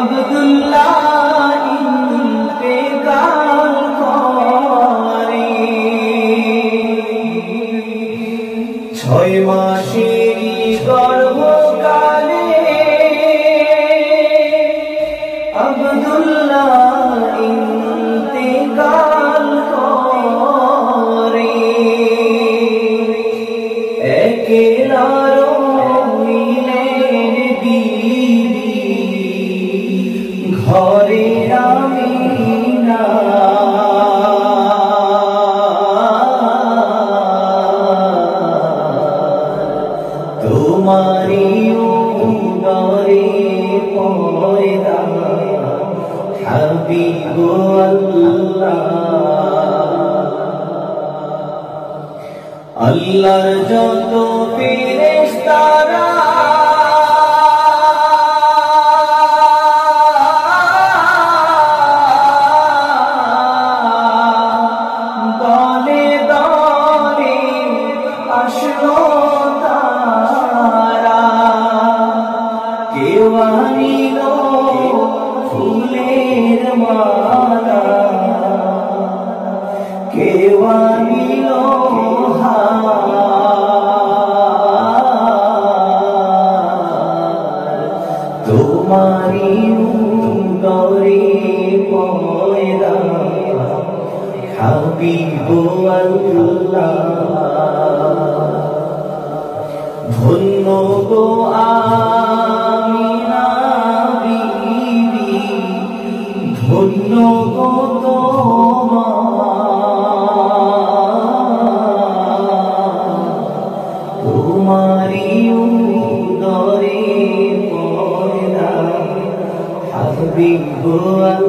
আব্দুল্লাহ ইন্তেকাল করে 6 মাসেরই গর্ভকালে আব্দুল্লাহ ইন্তেকাল করে একেলা রইলেন বিবি ঘরে আমিনা তোমারি উদরে পয়দা হাবিবুল্লাহ আল্লাহর যত ফেরেশতারা দলে দলে আসলো তারা কেউ আনিল ফুলের মালা কেউ আনিল তোমারি উদরে পয়দা হাবিবুল্লাহ ধন্য গো আমিনা বিবি ধন্য গো তোমারি উদরে পয়দা হাবিবুল্লাহ